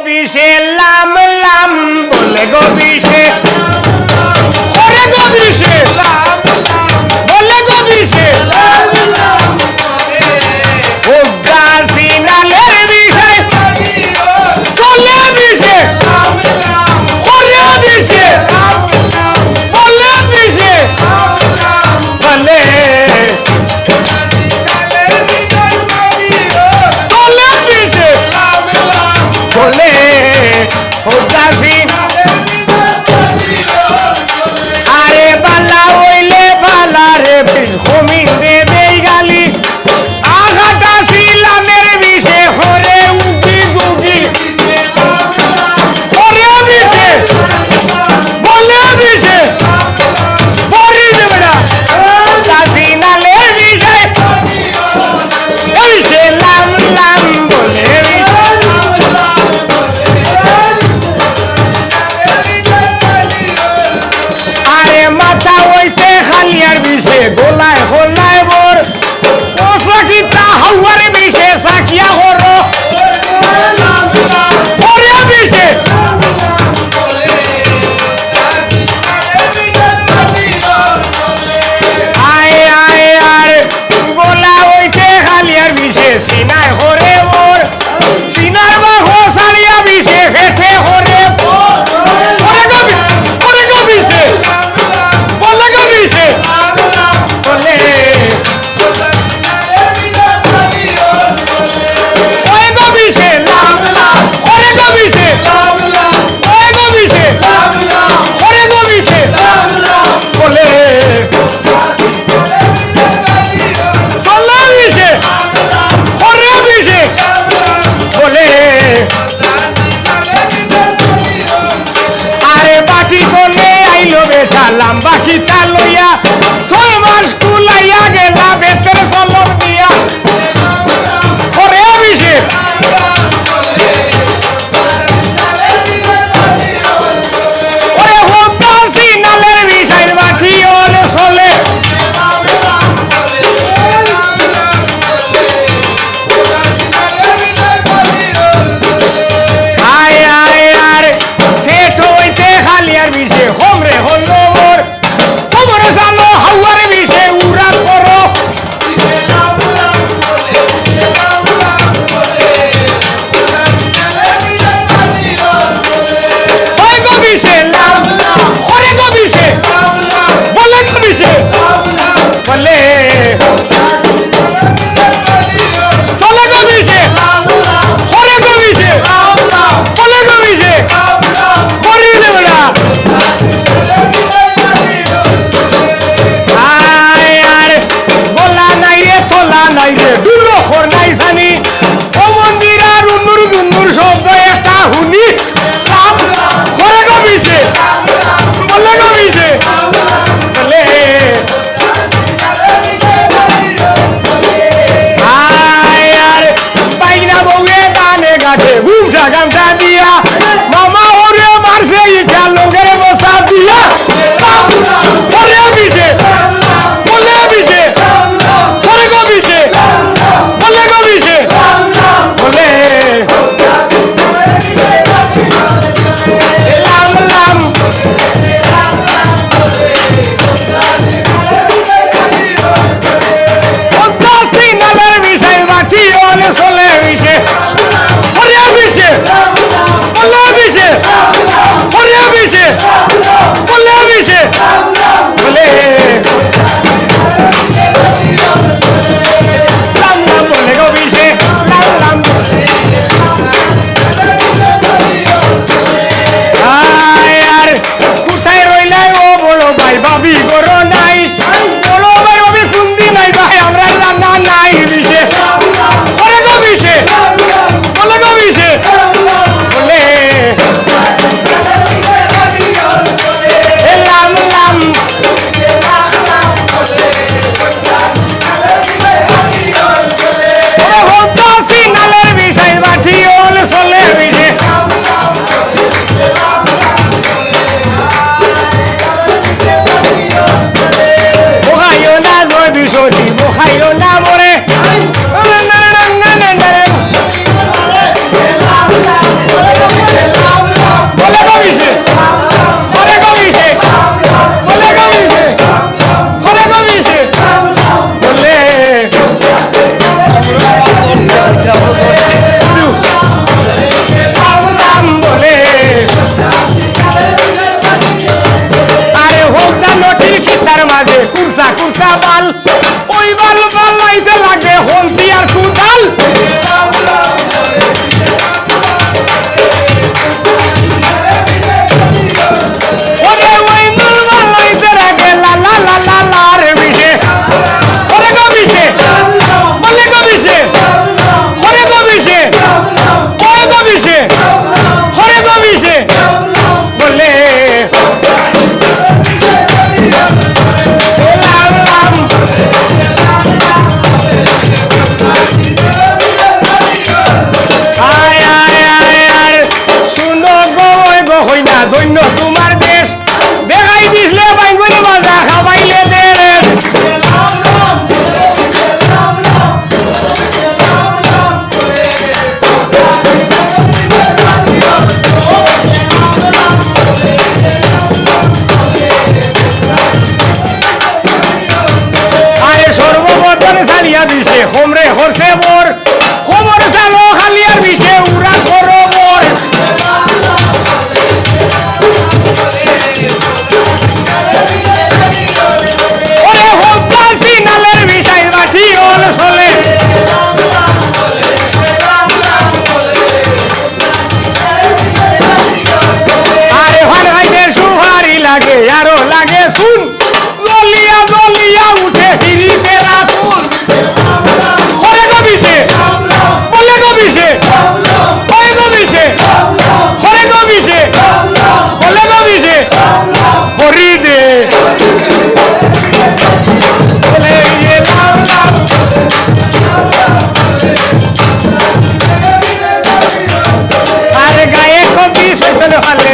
বিষে লাম লাম বলে গো বিষে ওরে গো বিষে লাম লাম বলে গো বিষে লাম লাম ও গাছিনালের বিষে চলে বিষে লাম লাম ওরে বিষে লাম লাম বলে বিষে লাম লাম বলে আরে বালা হইলে বালা রে হোমিং রে দেই গালি আঘাটা শিলামের বিষে হরে উকি জুকি হরে বিষে বলে বিষে পরি দেবড়া গাছিনালের বিষে বিষে লাম লাম বলে মাথা হইতে খালিয়ার বিষে গোলায় হোলায় বোর পোশাকিতা হাওয়ার বিষে সাকিয়া হরো হরে বিষে আয় আয় আর গোলা হইতে খালিয়ার বিষে সিনায় হরে বোর সিনার বাহ সারিয়া বিষে হেঁটে হরে হরে গো বিষে বলে গো বিষে বলে ওই গো বিষে লাম লাম ওরে গো বিষে লাম লাম ওই গো বিষে লাম লাম ওরে গো বিষে লাম লাম বলে চলে বিষে ওরে বিষে বলে আরে বাটি কোনে আইলো বেটা লাম্বা খিতা লইয়া 6 মাস কুলাইয়া গেলা বেতের চলক দিয়া করে বিষে ওরে হোতাসি নালের বিষের বাটি ওলে চলে আয় আয় আর ফেট হইতে খালিয়ার বিষে হোমরে হলো মোর হোমরে জানো হাওয়ার বিষে উড়া করো ওই গো বিষে লাম লাম ওরে গো বিষে বলে গো বিষে বলে চলে গো বিষে ওরে গো বিষে বলে গো বিষে করি দেবড়া আয় আর বলা নাই রে তোলা নাই রে দুলো খর নাই জানি ও মন্দির আর উন্নুর গুন্নুর শব্দ একটা হুনি করে গো বিষে বলে গো বিষে বলে আয় আর বাইনা বউয়ে কানে গাছে ঘুমসা গামছা দিয়া মামা ওরে মারছে ইটা লোকের বসা দিয়া করে বিষে বলে বিষে করে গো বিষে বলে গো বিষে বলে লাম লাম হোতাসি নালের বিষে বাটি ওলে চলে বিষে হরে বিষে বলে বিষে হরে বিষে বলে বিষে বলে লাম লাম বলে গো বিষে লাম লাম আয় আর কোথায় রইলাই ও বড় ভাই ভাবি করো নাই বড় ভাই ভাবি কুন্দি নাই ভাই আমরা রান্না নাই বিষে হরে গো বিষে বলে গো বিষে বলে লাম লাম হোতাসি নালের বিষয় বাটি ওলে চলে বিষে বোখাইও না জয় বিশ্বজি বোখাইও না মরে না না না না না জীবন ছাড়িয়া দিছে হোমরে হরছে মোর খবর জানো খালিয়ার বিষে উড়া করো মোর ওরে হোমটা সিনালের বিষয় বাঠি ওল চলে আরে ভান ভাইদের সুহারি লাগে আরো লাগে শুন দলিয়া দলিয়া উঠে হিরিতে রাতুল হরে গো বিষে বলে গো বিষে ওই গো বিষে হরে গো বিষে বলে গো বিষে হরি দে বলে ইয়ে নাম নাম আরে গায়ে কবি সে চলে হলে